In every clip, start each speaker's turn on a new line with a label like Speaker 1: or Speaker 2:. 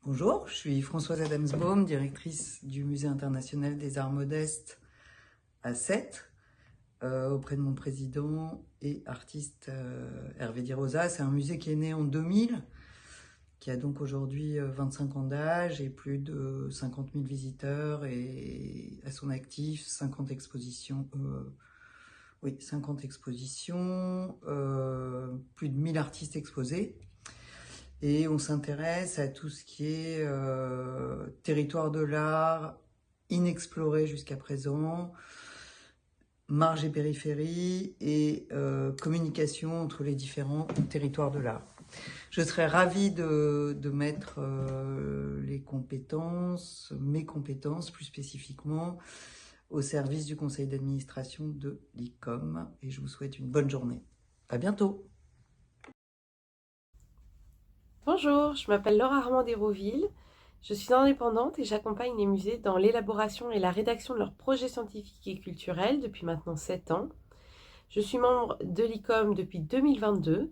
Speaker 1: Bonjour, je suis Françoise Adamsbaum, directrice du Musée international des arts modestes à Sète, auprès de mon président et artiste Hervé Di Rosa. C'est un musée qui est né en 2000, qui a donc aujourd'hui 25 ans d'âge et plus de 50 000 visiteurs et à son actif 50 expositions. 50 expositions, plus de 1000 artistes exposés. Et on s'intéresse à tout ce qui est territoire de l'art, inexploré jusqu'à présent, marge et périphérie et communication entre les différents territoires de l'art. Je serais ravie de mettre mes compétences plus spécifiquement, au service du conseil d'administration de l'ICOM et je vous souhaite une bonne journée. À bientôt.
Speaker 2: Bonjour, je m'appelle Laure Armand d'Hérouville. Je suis indépendante et j'accompagne les musées dans l'élaboration et la rédaction de leurs projets scientifiques et culturels depuis maintenant 7 ans. Je suis membre de l'ICOM depuis 2022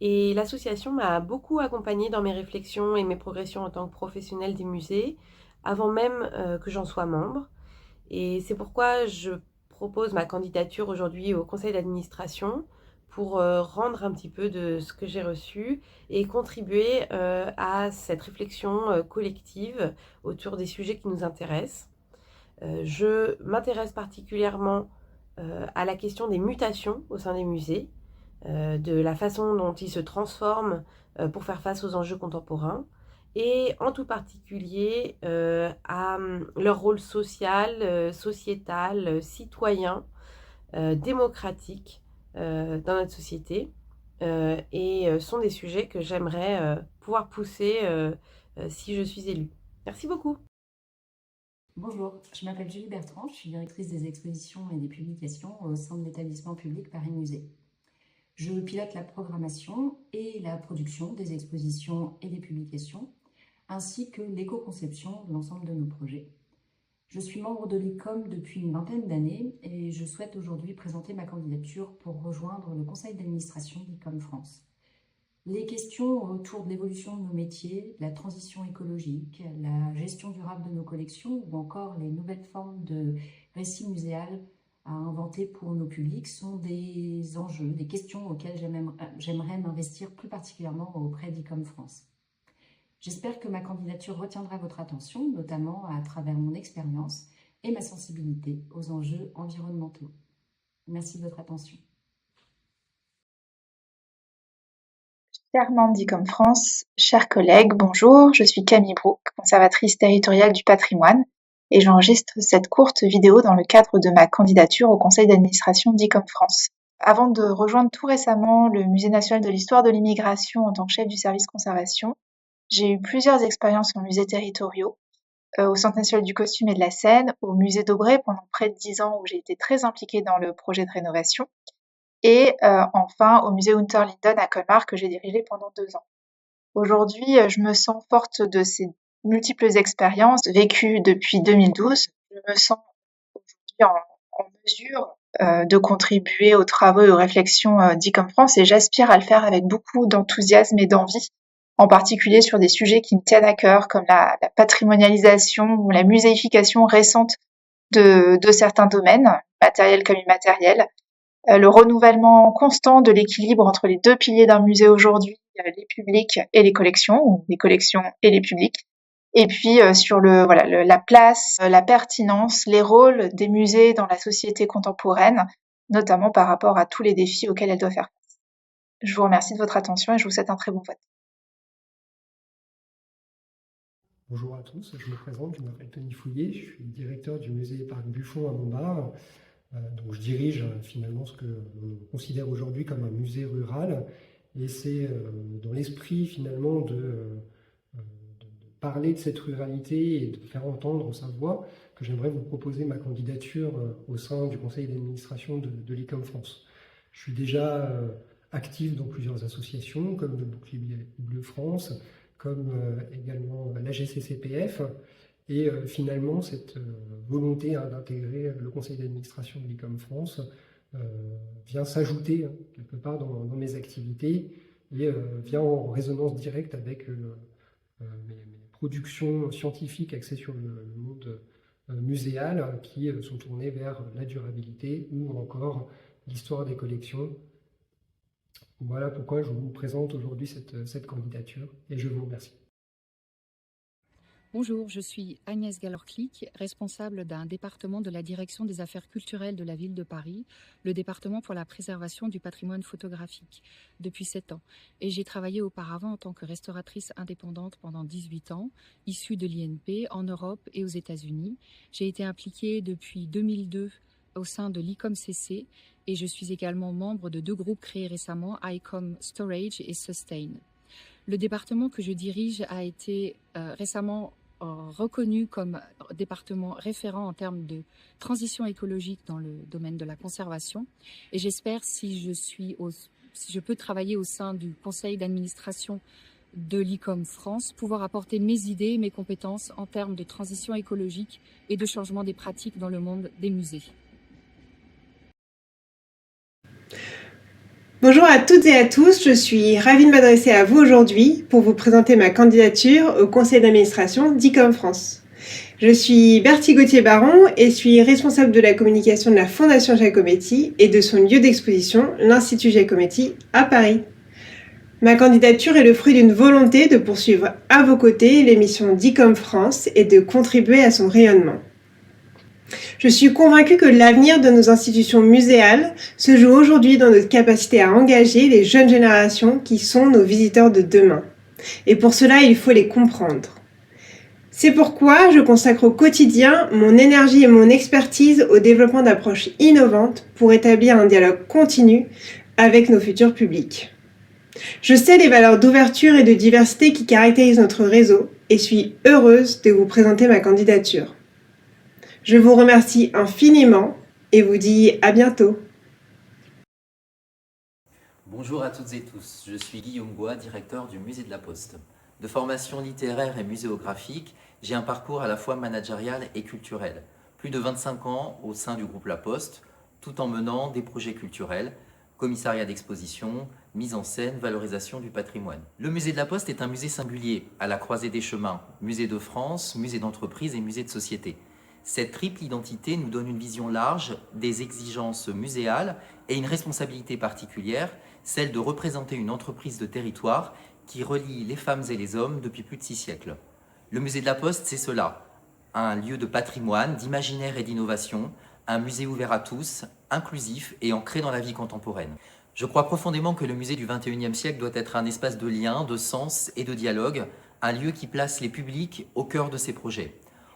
Speaker 2: et l'association m'a beaucoup accompagnée dans mes réflexions et mes progressions en tant que professionnelle des musées, avant même que j'en sois membre. Et c'est pourquoi je propose ma candidature aujourd'hui au conseil d'administration pour rendre un petit peu de ce que j'ai reçu et contribuer à cette réflexion collective autour des sujets qui nous intéressent. Je m'intéresse particulièrement à la question des mutations au sein des musées, de la façon dont ils se transforment pour faire face aux enjeux contemporains, et en tout particulier à leur rôle social, sociétal, citoyen, démocratique dans notre société, et sont des sujets que j'aimerais pouvoir pousser si je suis élue. Merci beaucoup.
Speaker 3: Bonjour, je m'appelle Julie Bertrand, je suis directrice des expositions et des publications au sein de l'établissement public Paris Musée. Je pilote la programmation et la production des expositions et des publications, ainsi que l'éco-conception de l'ensemble de nos projets. Je suis membre de l'ICOM depuis une vingtaine d'années et je souhaite aujourd'hui présenter ma candidature pour rejoindre le conseil d'administration d'ICOM France. Les questions autour de l'évolution de nos métiers, la transition écologique, la gestion durable de nos collections ou encore les nouvelles formes de récits muséal à inventer pour nos publics sont des enjeux, des questions auxquelles j'aimerais m'investir plus particulièrement auprès d'ICOM France. J'espère que ma candidature retiendra votre attention, notamment à travers mon expérience et ma sensibilité aux enjeux environnementaux. Merci de votre attention.
Speaker 4: Chère comme France, chers collègues, bonjour, je suis Camille Brooke, conservatrice territoriale du patrimoine, et j'enregistre cette courte vidéo dans le cadre de ma candidature au conseil d'administration d'ICOM France. Avant de rejoindre tout récemment le Musée national de l'histoire de l'immigration en tant que chef du service conservation, j'ai eu plusieurs expériences en musées territoriaux, au Centre national du costume et de la scène, au musée d'Aubray pendant près de 10 ans où j'ai été très impliquée dans le projet de rénovation, et enfin au musée Unter Linden à Colmar que j'ai dirigé pendant 2 ans. Aujourd'hui, je me sens forte de ces multiples expériences vécues depuis 2012. Je me sens aujourd'hui en mesure de contribuer aux travaux et aux réflexions d'ICOM France et j'aspire à le faire avec beaucoup d'enthousiasme et d'envie, en particulier sur des sujets qui me tiennent à cœur comme la patrimonialisation ou la muséification récente de certains domaines, matériels comme immatériels, le renouvellement constant de l'équilibre entre les deux piliers d'un musée aujourd'hui, les publics et les collections, ou les collections et les publics. Et puis sur la place, la pertinence, les rôles des musées dans la société contemporaine, notamment par rapport à tous les défis auxquels elle doit faire face. Je vous remercie de votre attention et je vous souhaite un très bon vote.
Speaker 5: Bonjour à tous, je me présente, je m'appelle Tony Fouillet, je suis directeur du musée Parc Buffon à Montbard. Donc je dirige finalement ce que l'on considère aujourd'hui comme un musée rural et c'est dans l'esprit finalement de parler de cette ruralité et de faire entendre sa voix que j'aimerais vous proposer ma candidature au sein du conseil d'administration de l'ICOM France. Je suis déjà actif dans plusieurs associations comme le Bouclier Bleu France, comme également la GCCPF. Et finalement, cette volonté d'intégrer le conseil d'administration de l'ICOM France vient s'ajouter quelque part dans mes activités et vient en résonance directe avec mes productions scientifiques axées sur le monde muséal qui sont tournées vers la durabilité ou encore l'histoire des collections. Voilà pourquoi je vous présente aujourd'hui cette candidature et je vous remercie.
Speaker 6: Bonjour, je suis Agnès Gallor-Clic, responsable d'un département de la Direction des Affaires culturelles de la Ville de Paris, le département pour la préservation du patrimoine photographique, depuis 7 ans. Et j'ai travaillé auparavant en tant que restauratrice indépendante pendant 18 ans, issue de l'INP, en Europe et aux États-Unis. J'ai été impliquée depuis 2002 au sein de l'ICOM-CC et je suis également membre de 2 groupes créés récemment, ICOM Storage et Sustain. Le département que je dirige a été récemment reconnu comme département référent en termes de transition écologique dans le domaine de la conservation. Et j'espère, si je peux travailler au sein du conseil d'administration de l'ICOM France, pouvoir apporter mes idées et mes compétences en termes de transition écologique et de changement des pratiques dans le monde des musées.
Speaker 7: Bonjour à toutes et à tous, je suis ravie de m'adresser à vous aujourd'hui pour vous présenter ma candidature au conseil d'administration d'ICOM France. Je suis Bertie Gauthier-Baron et suis responsable de la communication de la Fondation Giacometti et de son lieu d'exposition, l'Institut Giacometti à Paris. Ma candidature est le fruit d'une volonté de poursuivre à vos côtés les missions d'ICOM France et de contribuer à son rayonnement. Je suis convaincue que l'avenir de nos institutions muséales se joue aujourd'hui dans notre capacité à engager les jeunes générations qui sont nos visiteurs de demain. Et pour cela, il faut les comprendre. C'est pourquoi je consacre au quotidien mon énergie et mon expertise au développement d'approches innovantes pour établir un dialogue continu avec nos futurs publics. Je sais les valeurs d'ouverture et de diversité qui caractérisent notre réseau et suis heureuse de vous présenter ma candidature. Je vous remercie infiniment et vous dis à bientôt.
Speaker 8: Bonjour à toutes et tous, je suis Guillaume Goua, directeur du Musée de la Poste. De formation littéraire et muséographique, j'ai un parcours à la fois managérial et culturel. Plus de 25 ans au sein du groupe La Poste, tout en menant des projets culturels, commissariat d'exposition, mise en scène, valorisation du patrimoine. Le Musée de la Poste est un musée singulier, à la croisée des chemins, musée de France, musée d'entreprise et musée de société. Cette triple identité nous donne une vision large des exigences muséales et une responsabilité particulière, celle de représenter une entreprise de territoire qui relie les femmes et les hommes depuis plus de 6 siècles. Le Musée de la Poste, c'est cela, un lieu de patrimoine, d'imaginaire et d'innovation, un musée ouvert à tous, inclusif et ancré dans la vie contemporaine. Je crois profondément que le musée du XXIe siècle doit être un espace de lien, de sens et de dialogue, un lieu qui place les publics au cœur de ses projets.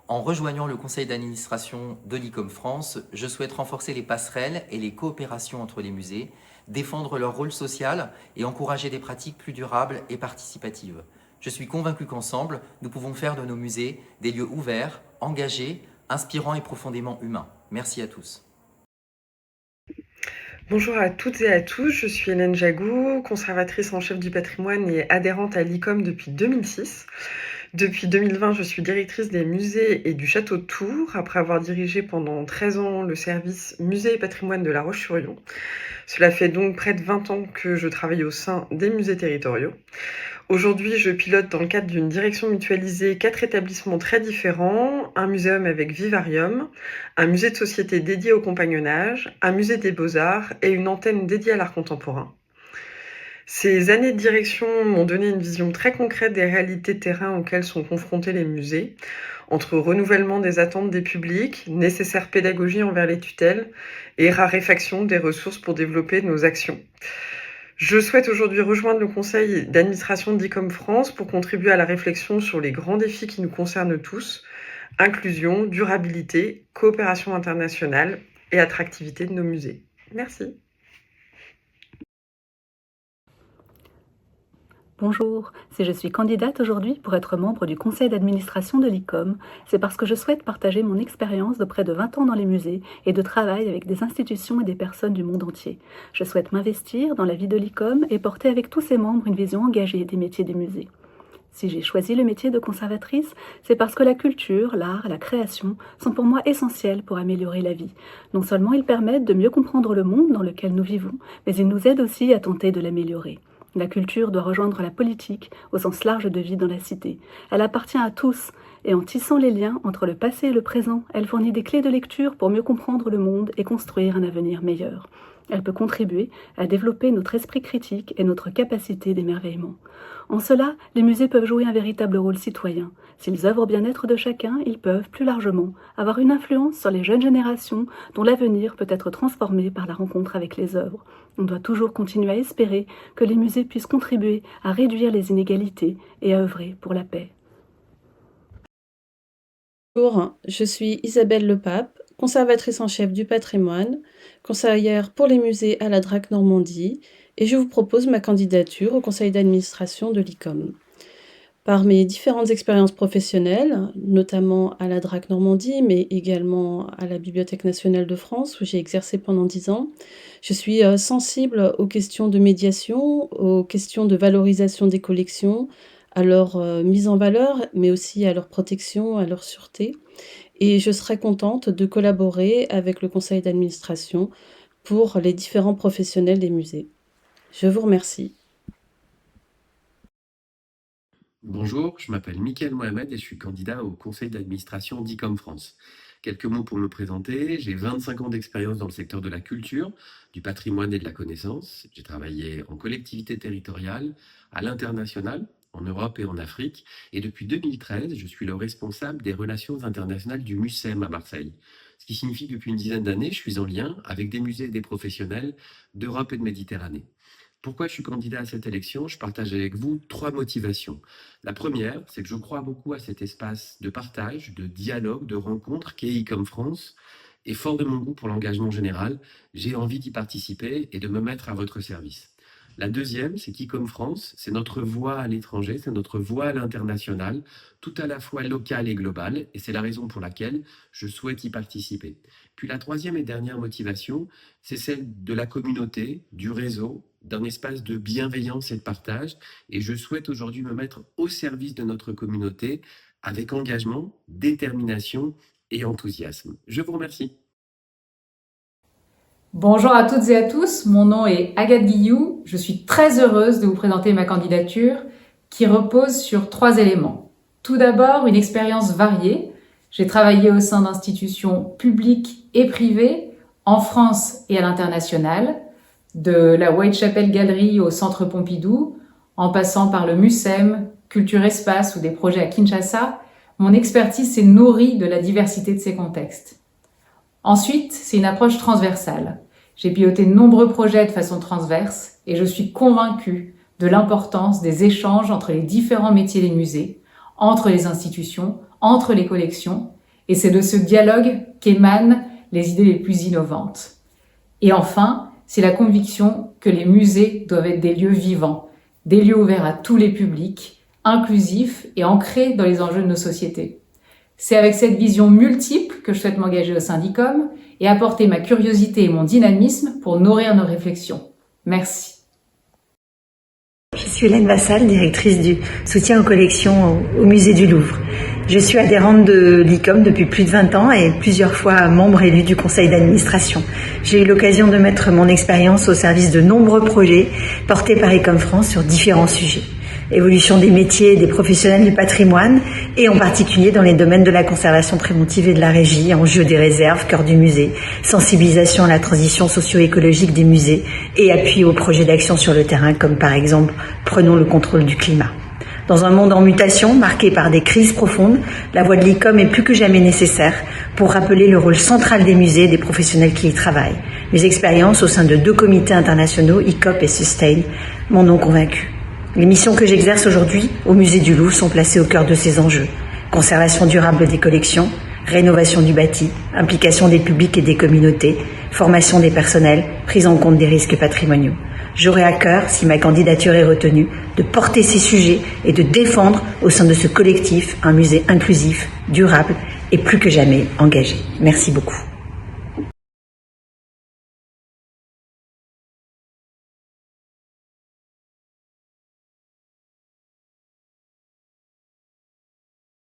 Speaker 8: En rejoignant le conseil d'administration de l'ICOM France, je souhaite renforcer les passerelles et les coopérations entre les musées, défendre leur rôle social et encourager des pratiques plus durables et participatives. Je suis convaincu qu'ensemble, nous pouvons faire de nos musées des lieux ouverts, engagés, inspirants et profondément humains. Merci à tous.
Speaker 9: Bonjour à toutes et à tous, je suis Hélène Jagou, conservatrice en chef du patrimoine et adhérente à l'ICOM depuis 2006. Depuis 2020, je suis directrice des musées et du château de Tours, après avoir dirigé pendant 13 ans le service musée et patrimoine de La Roche-sur-Yon. Cela fait donc près de 20 ans que je travaille au sein des musées territoriaux. Aujourd'hui, je pilote dans le cadre d'une direction mutualisée 4 établissements très différents, un muséum avec vivarium, un musée de société dédié au compagnonnage, un musée des beaux-arts et une antenne dédiée à l'art contemporain. Ces années de direction m'ont donné une vision très concrète des réalités de terrain auxquelles sont confrontés les musées, entre renouvellement des attentes des publics, nécessaire pédagogie envers les tutelles et raréfaction des ressources pour développer nos actions. Je souhaite aujourd'hui rejoindre le conseil d'administration d'ICOM France pour contribuer à la réflexion sur les grands défis qui nous concernent tous, inclusion, durabilité, coopération internationale et attractivité de nos musées. Merci.
Speaker 10: Bonjour, si je suis candidate aujourd'hui pour être membre du conseil d'administration de l'ICOM, c'est parce que je souhaite partager mon expérience de près de 20 ans dans les musées et de travail avec des institutions et des personnes du monde entier. Je souhaite m'investir dans la vie de l'ICOM et porter avec tous ses membres une vision engagée des métiers des musées. Si j'ai choisi le métier de conservatrice, c'est parce que la culture, l'art, la création sont pour moi essentiels pour améliorer la vie. Non seulement ils permettent de mieux comprendre le monde dans lequel nous vivons, mais ils nous aident aussi à tenter de l'améliorer. La culture doit rejoindre la politique au sens large de vie dans la cité. Elle appartient à tous et en tissant les liens entre le passé et le présent, elle fournit des clés de lecture pour mieux comprendre le monde et construire un avenir meilleur. Elle peut contribuer à développer notre esprit critique et notre capacité d'émerveillement. En cela, les musées peuvent jouer un véritable rôle citoyen. S'ils œuvrent au bien-être de chacun, ils peuvent, plus largement, avoir une influence sur les jeunes générations dont l'avenir peut être transformé par la rencontre avec les œuvres. On doit toujours continuer à espérer que les musées puissent contribuer à réduire les inégalités et à œuvrer pour la paix.
Speaker 11: Bonjour, je suis Isabelle Lepape, conservatrice en chef du patrimoine, conseillère pour les musées à la DRAC Normandie, et je vous propose ma candidature au conseil d'administration de l'ICOM. Par mes différentes expériences professionnelles, notamment à la DRAC Normandie, mais également à la Bibliothèque nationale de France, où j'ai exercé pendant 10 ans, je suis sensible aux questions de médiation, aux questions de valorisation des collections, à leur mise en valeur, mais aussi à leur protection, à leur sûreté. Et je serai contente de collaborer avec le conseil d'administration pour les différents professionnels des musées. Je vous remercie.
Speaker 12: Bonjour, je m'appelle Mickaël Mohamed et je suis candidat au conseil d'administration d'ICOM France. Quelques mots pour me présenter. J'ai 25 ans d'expérience dans le secteur de la culture, du patrimoine et de la connaissance. J'ai travaillé en collectivité territoriale, à l'international, en Europe et en Afrique. Et depuis 2013, je suis le responsable des relations internationales du MUCEM à Marseille. Ce qui signifie que depuis une dizaine d'années, je suis en lien avec des musées et des professionnels d'Europe et de Méditerranée. Pourquoi je suis candidat à cette élection? Je partage avec vous 3 motivations. La première, c'est que je crois beaucoup à cet espace de partage, de dialogue, de rencontre qu'est ICOM France. Et fort de mon goût pour l'engagement général, j'ai envie d'y participer et de me mettre à votre service. La deuxième, c'est qu'ICOM France, c'est notre voix à l'étranger, c'est notre voix à l'international, tout à la fois locale et globale, et c'est la raison pour laquelle je souhaite y participer. Puis la troisième et dernière motivation, c'est celle de la communauté, du réseau, d'un espace de bienveillance et de partage, et je souhaite aujourd'hui me mettre au service de notre communauté avec engagement, détermination et enthousiasme. Je vous remercie.
Speaker 13: Bonjour à toutes et à tous, mon nom est Agathe Guillou. Je suis très heureuse de vous présenter ma candidature qui repose sur 3 éléments. Tout d'abord, une expérience variée. J'ai travaillé au sein d'institutions publiques et privées en France et à l'international, de la Whitechapel Gallery au Centre Pompidou, en passant par le MUCEM, Culture Espace ou des projets à Kinshasa. Mon expertise s'est nourrie de la diversité de ces contextes. Ensuite, c'est une approche transversale. J'ai piloté de nombreux projets de façon transverse et je suis convaincue de l'importance des échanges entre les différents métiers des musées, entre les institutions, entre les collections, et c'est de ce dialogue qu'émanent les idées les plus innovantes. Et enfin, c'est la conviction que les musées doivent être des lieux vivants, des lieux ouverts à tous les publics, inclusifs et ancrés dans les enjeux de nos sociétés. C'est avec cette vision multiple que je souhaite m'engager au sein d'ICOM et apporter ma curiosité et mon dynamisme pour nourrir nos réflexions. Merci.
Speaker 14: Je suis Hélène Vassal, directrice du soutien aux collections au musée du Louvre. Je suis adhérente de l'ICOM depuis plus de 20 ans et plusieurs fois membre élu du conseil d'administration. J'ai eu l'occasion de mettre mon expérience au service de nombreux projets portés par ICOM France sur différents sujets. Évolution des métiers et des professionnels du patrimoine, et en particulier dans les domaines de la conservation préventive et de la régie, enjeux des réserves, cœur du musée, sensibilisation à la transition socio-écologique des musées et appui aux projets d'action sur le terrain, comme par exemple Prenons le contrôle du climat. Dans un monde en mutation, marqué par des crises profondes, la voix de l'ICOM est plus que jamais nécessaire pour rappeler le rôle central des musées et des professionnels qui y travaillent. Mes expériences au sein de 2 comités internationaux, ICOP et Sustain, m'en ont convaincue. Les missions que j'exerce aujourd'hui au musée du Louvre sont placées au cœur de ces enjeux. Conservation durable des collections, rénovation du bâti, implication des publics et des communautés, formation des personnels, prise en compte des risques patrimoniaux. J'aurai à cœur, si ma candidature est retenue, de porter ces sujets et de défendre au sein de ce collectif un musée inclusif, durable et plus que jamais engagé. Merci beaucoup.